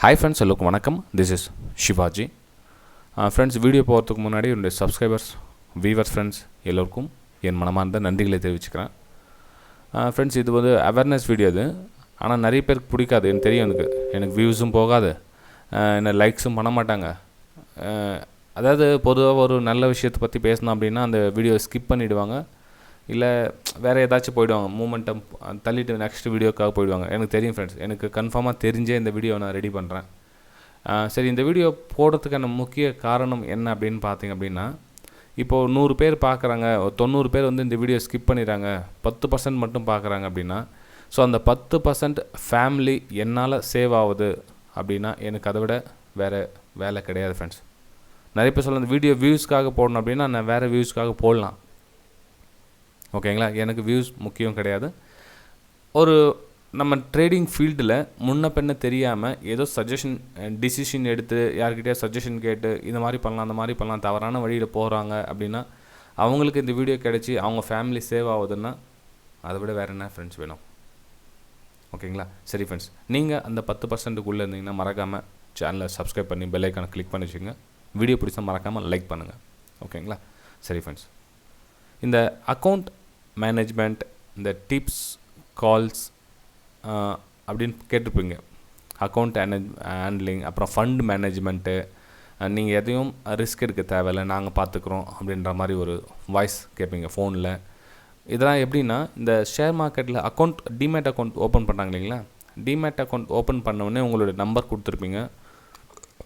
Hi friends, hello வணக்கம். This is Shivaji. Friends, video போகிறதுக்கு முன்னாடி என்னுடைய சப்ஸ்கிரைபர்ஸ், வியூவர்ஸ், ஃப்ரெண்ட்ஸ் எல்லோருக்கும் என் மனமார்ந்த நன்றிகளை தெரிவிச்சுக்கிறேன். ஃப்ரெண்ட்ஸ், இது வந்து அவேர்னஸ் வீடியோ இது. ஆனால் நிறைய பேருக்கு பிடிக்காது, எனக்கு தெரியும். எனக்கு வியூஸும் போகாது, என்ன லைக்ஸும் பண்ண மாட்டாங்க. அதாவது பொதுவாக ஒரு நல்ல விஷயத்தை பற்றி பேசணும் அப்படின்னா அந்த வீடியோவை ஸ்கிப் பண்ணிவிடுவாங்க, இல்லை வேறு ஏதாச்சும் போயிடுவாங்க, மூமெண்டம் தள்ளிட்டு நெக்ஸ்ட் வீடியோக்காக போயிடுவாங்க. எனக்கு தெரியும் ஃப்ரெண்ட்ஸ், எனக்கு கன்ஃபார்மாக தெரிஞ்சே இந்த வீடியோவை நான் ரெடி பண்ணுறேன். சரி, இந்த வீடியோ போடுறதுக்கான முக்கிய காரணம் என்ன அப்படின்னு பார்த்தீங்க அப்படின்னா, இப்போது 100 பேர் பார்க்குறாங்க, 90 பேர் வந்து இந்த வீடியோ ஸ்கிப் பண்ணிடுறாங்க, 10% மட்டும் பார்க்குறாங்க அப்படின்னா, ஸோ அந்த 10% ஃபேமிலி என்னால் சேவ் ஆகுது அப்படின்னா எனக்கு அதை விட வேறு வேலை கிடையாது ஃப்ரெண்ட்ஸ். நிறைய பேர் சொல்ல, அந்த வீடியோ வியூஸ்க்காக போடணும் அப்படின்னா நான் வேறு வியூஸ்க்காக போடலாம், ஓகேங்களா. எனக்கு வியூஸ் முக்கியம் கிடையாது. ஒரு நம்ம ட்ரேடிங் ஃபீல்டில் முன்ன பின்ன தெரியாமல் ஏதோ டிசிஷன் எடுத்து யார்கிட்டயே சஜஷன் கேட்டு இந்த மாதிரி பண்ணலாம் அந்த மாதிரி பண்ணலாம் தவறான வழியில் போகிறாங்க அப்படின்னா அவங்களுக்கு இந்த வீடியோ கிடச்சி அவங்க ஃபேமிலி சேவ் ஆகுதுன்னா அதை விட வேறு என்ன ஃப்ரெண்ட்ஸ் வேணும், ஓகேங்களா. சரி ஃப்ரெண்ட்ஸ், நீங்கள் அந்த 10%க்குள்ளே இருந்தீங்கன்னா மறக்காமல் சேனலை சப்ஸ்கிரைப் பண்ணி பெல் ஐக்கானை கிளிக் பண்ணி வச்சுக்கோங்க. வீடியோ பிடிச்சா மறக்காமல் லைக் பண்ணுங்கள், ஓகேங்களா. சரி ஃப்ரெண்ட்ஸ், இந்த அக்கௌண்ட் மேனேஜ்மெண்ட், இந்த டிப்ஸ் கால்ஸ் அப்படின்னு கேட்டிருப்பீங்க. அக்கௌண்ட் ஹேண்ட்லிங், அப்புறம் ஃபண்ட் மேனேஜ்மெண்ட்டு, நீங்கள் எதையும் ரிஸ்க் எடுக்க தேவையில்லை, நாங்கள் பார்த்துக்குறோம் அப்படின்ற மாதிரி ஒரு வாய்ஸ் கேட்பீங்க ஃபோனில். இதெல்லாம் எப்படின்னா, இந்த ஷேர் மார்க்கெட்டில் டிமேட் அக்கௌண்ட் ஓப்பன் பண்ணாங்க இல்லைங்களா. டிமேட் அக்கௌண்ட் ஓப்பன் பண்ணோடனே உங்களுடைய நம்பர் கொடுத்துருப்பீங்க,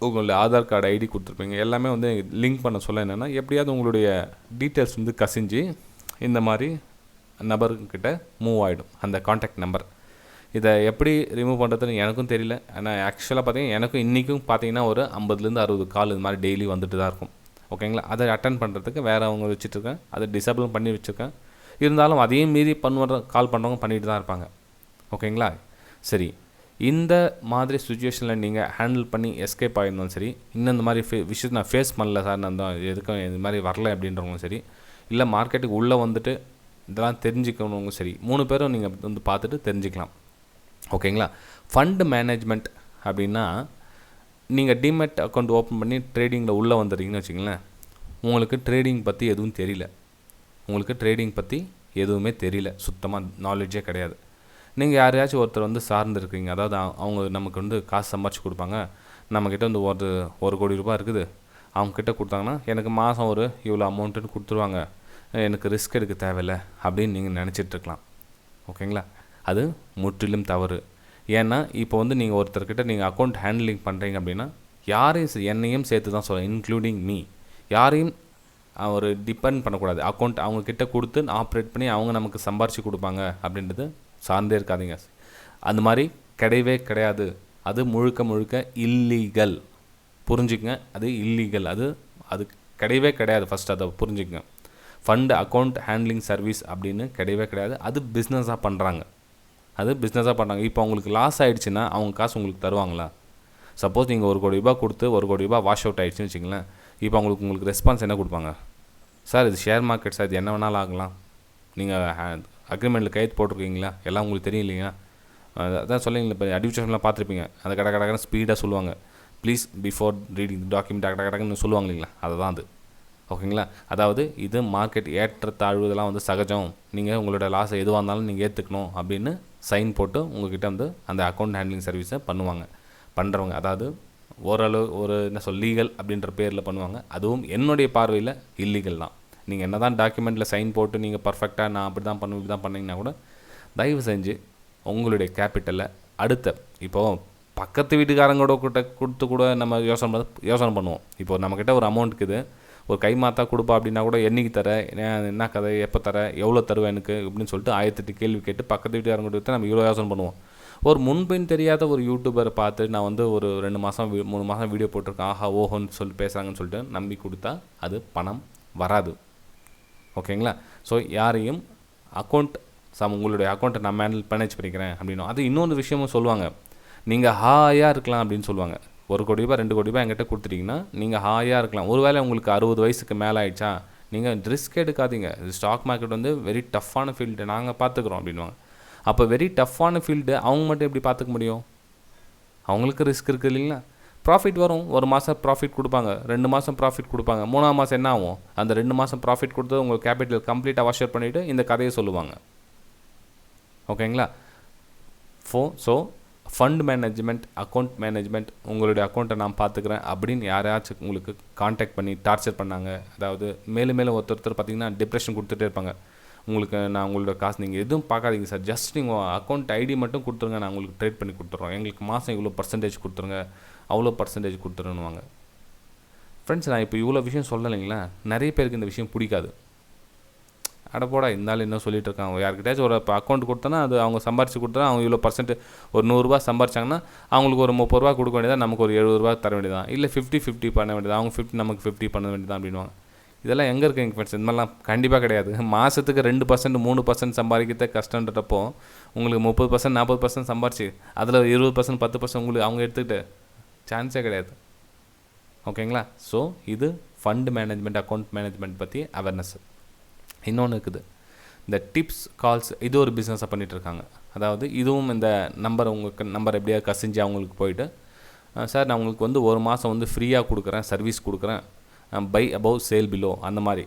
உங்களுடைய ஆதார் கார்டு ஐடி கொடுத்துருப்பீங்க, எல்லாமே வந்து லிங்க் பண்ண சொல்ல என்னென்னா எப்படியாவது உங்களுடைய டீட்டெயில்ஸ் வந்து கசிஞ்சு இந்த மாதிரி நபர்கிட்ட மூவ் ஆகிடும் அந்த காண்டாக்ட் நம்பர். இதை எப்படி ரிமூவ் பண்ணுறதுன்னு எனக்கும் தெரியல. ஆனால் ஆக்சுவலாக பார்த்தீங்கன்னா எனக்கும் இன்றைக்கும் பார்த்தீங்கன்னா ஒரு 50லேருந்து 60 கால் இது மாதிரி டெய்லி வந்துட்டு தான் இருக்கும், ஓகேங்களா. அதை அட்டன் பண்ணுறதுக்கு வேறு அவங்க வச்சுட்ருக்கேன், அதை டிசேபிள் பண்ணி வச்சுருக்கேன். இருந்தாலும் அதையும் மீறி கால் பண்ணுறவங்க பண்ணிட்டு தான் இருப்பாங்க, ஓகேங்களா. சரி, இந்த மாதிரி சுச்சுவேஷனில் நீங்கள் ஹேண்டில் பண்ணி எஸ்கேப் ஆகிருந்தாலும் சரி, இன்னும் இந்த மாதிரி விஷயத்தை நான் ஃபேஸ் பண்ணல சார், நான் தான் எதுக்கும் இது மாதிரி வரல அப்படின்றவங்களும் சரி, இல்லை மார்க்கெட்டுக்கு உள்ளே வந்துட்டு இதெல்லாம் தெரிஞ்சுக்கணுங்க சரி, 3 பேரும் நீங்கள் வந்து பார்த்துட்டு தெரிஞ்சுக்கலாம், ஓகேங்களா. ஃபண்டு மேனேஜ்மெண்ட் அப்படின்னா, நீங்கள் டிமெட் அக்கௌண்ட் ஓப்பன் பண்ணி ட்ரேடிங்கில் உள்ளே வந்துடுறீங்கன்னு வச்சுங்களேன். உங்களுக்கு ட்ரேடிங் பற்றி எதுவும் தெரியல, எதுவுமே தெரியல, சுத்தமாக நாலேஜே கிடையாது. நீங்கள் யாரையாச்சும் ஒருத்தர் வந்து சார்ந்துருக்கீங்க, அதாவது அவங்க நமக்கு வந்து காசு சம்பாரிச்சு கொடுப்பாங்க, நம்மக்கிட்ட வந்து 1 கோடி ரூபாய் இருக்குது, அவங்கக்கிட்ட கொடுத்தாங்கன்னா எனக்கு மாதம் ஒரு இவ்வளோ அமௌண்ட்டுன்னு கொடுத்துருவாங்க, எனக்கு ரிஸ்க் எடுக்க தேவையில்லை அப்படின்னு நீங்கள் நினச்சிட்ருக்கலாம், ஓகேங்களா. அது முற்றிலும் தவறு. ஏன்னா இப்போ வந்து நீங்கள் ஒருத்தர்கிட்ட நீங்கள் அக்கௌண்ட் ஹேண்ட்லிங் பண்ணுறீங்க அப்படின்னா யாரையும் என்னையும் சேர்த்து தான் சொல்கிறேன், இன்க்ளூடிங் மீ, யாரையும் ஒரு டிபெண்ட் பண்ணக்கூடாது. அக்கௌண்ட் அவங்கக்கிட்ட கொடுத்து ஆப்ரேட் பண்ணி அவங்க நமக்கு சம்பாரித்து கொடுப்பாங்க அப்படின்றது சார்ந்தே இருக்காதீங்க. அந்த மாதிரி கிடையவே கிடையாது. அது முழுக்க இல்லீகல், புரிஞ்சுக்கங்க. அது இல்லீகல், அது கிடையவே கிடையாது. ஃபஸ்ட் அதை புரிஞ்சுக்கங்க. ஃபண்டு அக்கௌண்ட் ஹேண்ட்லிங் சர்வீஸ் அப்படின்னு கிடையவே கிடையாது. அது பிஸ்னஸாக பண்ணுறாங்க. இப்போ அவங்களுக்கு லாஸ் ஆகிடுச்சுன்னா அவங்க காசு உங்களுக்கு தருவாங்களா? சப்போஸ் நீங்கள் 1 கோடி ரூபாய் கொடுத்து 1 கோடி ரூபாய் வாஷ் அவுட் ஆகிடுச்சுன்னு வச்சுங்களேன். இப்போ உங்களுக்கு ரெஸ்பான்ஸ் என்ன கொடுப்பாங்க? சார், இது ஷேர் மார்க்கெட் சார், இது என்ன வேணாலும் ஆகலாம், நீங்கள் அக்ரிமெண்ட்டில் கையெழுத்து போட்டிருக்கீங்களா, எல்லாம் உங்களுக்கு தெரியும் இல்லைங்களா. அதான் சொல்லிங்களா, இப்போ அட்வர்டைஸ்மெண்ட்லாம் பார்த்துருப்பீங்க, அந்த கடை ஸ்பீடாக சொல்லுவாங்க, ப்ளீஸ் பிஃபோர் ரீடிங் டாக்குமெண்ட் கடன்னு சொல்லுவாங்க இல்லைங்களா. அதுதான் அது, ஓகேங்களா. அதாவது இது மார்க்கெட் ஏற்ற தாழ்வுதெல்லாம் வந்து சகஜம், நீங்கள் உங்களோட லாஸை எதுவாக இருந்தாலும் நீங்கள் ஏற்றுக்கணும் அப்படின்னு சைன் போட்டு உங்கள்கிட்ட வந்து அந்த அக்கௌண்ட் ஹேண்ட்லிங் சர்வீஸை பண்ணுறவங்க. அதாவது ஓரளவு லீகல் அப்படின்ற பேரில் பண்ணுவாங்க. அதுவும் என்னுடைய பார்வையில் இல்லீகல் தான். நீங்கள் என்ன தான் டாக்குமெண்ட்டில் சைன் போட்டு நீங்கள் பர்ஃபெக்டாக நான் அப்படி தான் பண்ணுவேன் இப்படி தான் பண்ணிங்கன்னா கூட தயவு செஞ்சு உங்களுடைய கேபிட்டலை இப்போது பக்கத்து வீட்டுக்காரங்களோட கொடுத்து கூட நம்ம யோசனை பண்ணுவோம். இப்போ நம்மக்கிட்ட ஒரு அமௌண்ட் இருக்குது, ஒரு கை மாற்றா கொடுப்பா அப்படின்னா கூட என்றைக்கு தர, என்ன கதை, எப்போ தர, எவ்வளோ தருவேன் எனக்கு அப்படின்னு சொல்லிட்டு 1008 கேள்வி கேட்டு பக்கத்து வீட்டுக்காரங்கிட்ட நம்ம இவ்வளோ யோசனை பண்ணுவோம். ஒரு முன்பின் தெரியாத ஒரு யூடியூபரை பார்த்து நான் வந்து ஒரு 2 மாதம் 3 மாதம் வீடியோ போட்டிருக்கேன், ஆஹா ஓஹோன்னு சொல்லிட்டு பேசுகிறாங்கன்னு சொல்லிட்டு நம்பி கொடுத்தா அது பணம் வராது, ஓகேங்களா. ஸோ யாரையும் உங்களுடைய அக்கௌண்ட்டை நான் மேனேஜ் பண்ணிக்கிறேன் அப்படின்னா அது இன்னொரு விஷயமும் சொல்லுவாங்க. நீங்கள் ஹாயாக இருக்கலாம் அப்படின்னு சொல்லுவாங்க. 1 கோடி ரூபாய் 2 கோடி ரூபாய் என்கிட்ட கொடுத்துட்டிங்கன்னா நீங்கள் ஹாயாக இருக்கலாம். ஒருவேளை உங்களுக்கு 60 வயசுக்கு மேலே ஆகிடுச்சா, நீங்கள் ரிஸ்க் எடுக்காதீங்க, ஸ்டாக் மார்க்கெட் வந்து வெரி டஃப்பான ஃபீல்டு, நாங்கள் பார்த்துக்குறோம் அப்படின்வாங்க. அப்போ வெரி டஃப்பான ஃபீல்டு அவங்க மட்டும் எப்படி பார்த்துக்க முடியும்? அவங்களுக்கு ரிஸ்க் இருக்குது இல்லைங்களா. ப்ராஃபிட் வரும், ஒரு மாதம் ப்ராஃபிட் கொடுப்பாங்க, 2 மாதம் ப்ராஃபிட் கொடுப்பாங்க, 3ஆம் மாதம் என்ன ஆகும், அந்த 2 மாதம் ப்ராஃபிட் கொடுத்து உங்கள் கேபிட்டல் கம்ப்ளீட்டாக வாஷர் பண்ணிவிட்டு இந்த கதையை சொல்லுவாங்க. ஓகேங்களா. So fund management, account management, உங்களுடைய அக்கௌண்ட்டை நான் பார்த்துக்கிறேன் அப்படின்னு யாரையாச்சும் உங்களுக்கு காண்டாக்ட் பண்ணி டார்ச்சர் பண்ணாங்க, அதாவது மேலும் மேலும் ஒருத்தர் பார்த்திங்கன்னா டிப்ரெஷன் கொடுத்துட்டே இருப்பாங்க. உங்களுக்கு நான் உங்களோட காசு நீங்கள் எதுவும் பார்க்காதீங்க சார், ஜஸ்ட் நீங்கள் அக்கௌண்ட் ஐடி மட்டும் கொடுத்துருங்க, நான் உங்களுக்கு ட்ரேட் பண்ணி கொடுத்துட்றோம், எங்களுக்கு மாதம் இவ்வளோ பர்சன்டேஜ் கொடுத்துருங்க, அவ்வளோ பர்சன்டேஜ் கொடுத்துருன்னுவாங்க. ஃப்ரெண்ட்ஸ், நான் இப்போ இவ்வளோ விஷயம் சொல்லலைங்களா, நிறைய பேருக்கு இந்த விஷயம் பிடிக்காது. அடப்போடா இருந்தாலும் இன்னும் சொல்லிட்டு இருக்காங்க. யாருக்கிட்டாச்சும் ஒரு இப்போ அக்கௌண்ட் கொடுத்தோன்னா அது அவங்க சம்பாரிச்சு கொடுத்தா அவங்க இவ்வளோ பர்சன்ட் ஒரு 100 சம்பாரிச்சாங்கன்னா அவங்களுக்கு ஒரு 30 கொடுக்க வேண்டியதாக, நமக்கு ஒரு 70 தர வேண்டியதான், இல்லை 50-50 பண்ண வேண்டியது, அவங்க 50 நமக்கு 50 பண்ண வேண்டியதான் அப்படின்வாங்க. இதெல்லாம் எங்கே இருக்குங்க ஃப்ரெண்ட்ஸ்? இந்த மாதிரிலாம் கண்டிப்பாக கிடையாது. மாதத்துக்கு 2% 3% சம்பாதிக்கிறதே கஷ்டன்றப்போ உங்களுக்கு 30% 40% சம்பாரிச்சு அதில் 20% 10% உங்களுக்கு அவங்க எடுத்துக்கிட்டு சான்ஸே கிடையாது. ஓகேங்களா. ஸோ இது ஃபண்ட் மேனேஜ்மெண்ட், அக்கௌண்ட் மேனேஜ்மெண்ட் பற்றி அவேர்னஸ். இன்னொன்று இருக்குது, இந்த டிப்ஸ் கால்ஸ், இது ஒரு பிஸ்னஸாக பண்ணிகிட்ருக்காங்க. அதாவது இதுவும் இந்த நம்பர், உங்களுக்கு நம்பர் எப்படியாவது கசிஞ்சு அவங்களுக்கு போயிட்டு, சார் நான் உங்களுக்கு வந்து ஒரு மாதம் வந்து ஃப்ரீயாக கொடுக்குறேன், சர்வீஸ் கொடுக்குறேன், பை அபவ் சேல் பிலோ அந்த மாதிரி.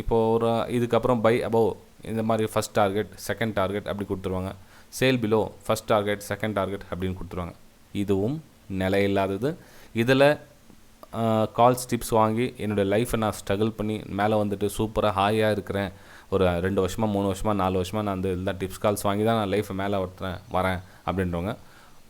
இப்போது ஒரு இதுக்கப்புறம் பை அபவ் இந்த மாதிரி ஃபஸ்ட் டார்கெட் செகண்ட் டார்கெட் அப்படி கொடுத்துருவாங்க, sale below first target second target அப்படின்னு கொடுத்துருவாங்க. இதுவும் நிலையில்லாதது. இதில் கால்ஸ் டிப்ஸ் வாங்கி என்னுடைய லைஃப்பை நான் ஸ்ட்ரகிள் பண்ணி மேலே வந்துட்டு சூப்பராக ஹாயாக இருக்கிறேன், ஒரு 2 வருஷமாக 3 வருஷமாக 4 வருஷமாக நான் அந்த இதுதான் டிப்ஸ் கால்ஸ் வாங்கி தான் நான் லைஃப்பை மேலே வரேன் அப்படின்றவங்க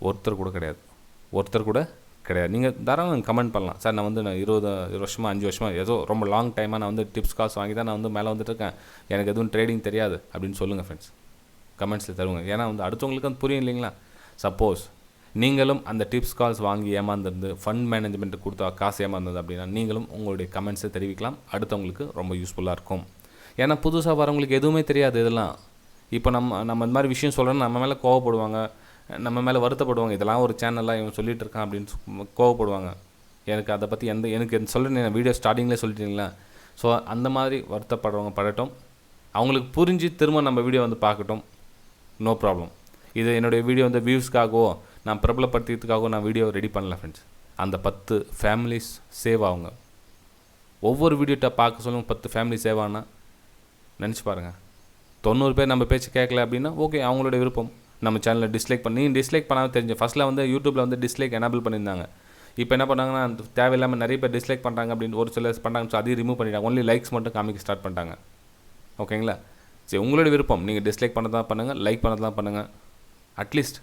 ஒருத்தர் கூட கிடையாது. நீங்கள் தாராளம் கமெண்ட் பண்ணலாம், சார் நான் வந்து 20 வருஷமாக 5 வருஷமாக ஏதோ ரொம்ப லாங் டைமாக நான் வந்து டிப்ஸ் கால்ஸ் வாங்கி தான் நான் வந்து மேலே வந்துட்டுருக்கேன், எனக்கு எதுவும் ட்ரேடிங் தெரியாது அப்படின்னு சொல்லுங்கள் ஃப்ரெண்ட்ஸ். கமெண்ட்ஸில் தருவாங்க. ஏன்னா வந்து அடுத்தவங்களுக்கு அது புரியும் இல்லைங்களா. சப்போஸ் நீங்களும் அந்த டிப்ஸ் கால்ஸ் வாங்கி ஏமாந்துருந்து ஃபண்ட் மேனேஜ்மெண்ட்டு கொடுத்தா காசு ஏமாந்தது அப்படின்னா நீங்களும் உங்களுடைய கமெண்ட்ஸை தெரிவிக்கலாம், அடுத்தவங்களுக்கு ரொம்ப யூஸ்ஃபுல்லாக இருக்கும். ஏன்னா புதுசாக வரவங்களுக்கு எதுவுமே தெரியாது இதெல்லாம். இப்போ நம்ம இந்த மாதிரி விஷயம் சொல்கிறோன்னா நம்ம மேலே கோவப்படுவாங்க, நம்ம மேலே வருத்தப்படுவாங்க, இதெல்லாம் ஒரு சேனலாக இவன் சொல்லிகிட்டு இருக்கான் அப்படின்னு கோவப்படுவாங்க. எனக்கு அதை பற்றி எனக்கு சொல்கிறேன், வீடியோ ஸ்டார்டிங்லேயே சொல்லிட்டீங்களா. ஸோ அந்த மாதிரி வருத்தப்படுறவங்க படட்டும், அவங்களுக்கு புரிஞ்சு திரும்ப நம்ம வீடியோ வந்து பார்க்கட்டும், நோ ப்ராப்ளம். இது என்னுடைய வீடியோ வந்து வியூஸ்க்காகவோ நான் பிரபலப்படுத்துறதுக்காகவோ நான் வீடியோ ரெடி பண்ணல ஃப்ரெண்ட்ஸ். அந்த 10 ஃபேமிலிஸ் சேவ் ஆகுங்க. ஒவ்வொரு வீடியோட்ட பார்க்க சொல்லுங்க, 10 ஃபேமிலி சேவ் ஆனால் நினச்சி பாருங்கள். 90 பேர் நம்ம பேச்சு கேட்கல அப்படின்னா ஓகே, அவங்களோட விருப்பம். நம்ம சேனலில் டிஸ்லைக் பண்ணாமல் தெரிஞ்சு ஃபஸ்ட்டில் வந்து யூடியூப்பில் வந்து டிஸ்லைக் எனேபிள் பண்ணியிருந்தாங்க. இப்போ என்ன பண்ணாங்கன்னா தேவையில்லாமல் நிறைய பேர் டிஸ்லைக் பண்ணுறாங்க அப்படின்னு ஒரு சில பண்ணுறாங்க. ஸோ அதையும் ரிமூவ் பண்ணிட்டாங்க, ஒன்லி லைக்ஸ் மட்டும் காமிக்க ஸ்டார்ட் பண்ணிட்டாங்க. ஓகேங்களா. சரி, உங்களோட விருப்பம், நீங்கள் டிஸ்லைக் பண்ணதான் பண்ணுங்கள், லைக் பண்ணதான் பண்ணுங்கள். அட்லீஸ்ட்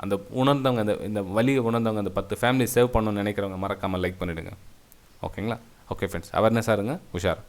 அந்த உணர்ந்தவங்க, இந்த வலியை உணர்ந்தவங்க, அந்த 10 ஃபேமிலி சேவ் பண்ணணும்னு நினைக்கிறவங்க மறக்காமல் லைக் பண்ணிவிடுங்க. ஓகேங்களா. ஓகே ஃப்ரெண்ட்ஸ், அவேர்னஸாக இருங்க, உஷார்.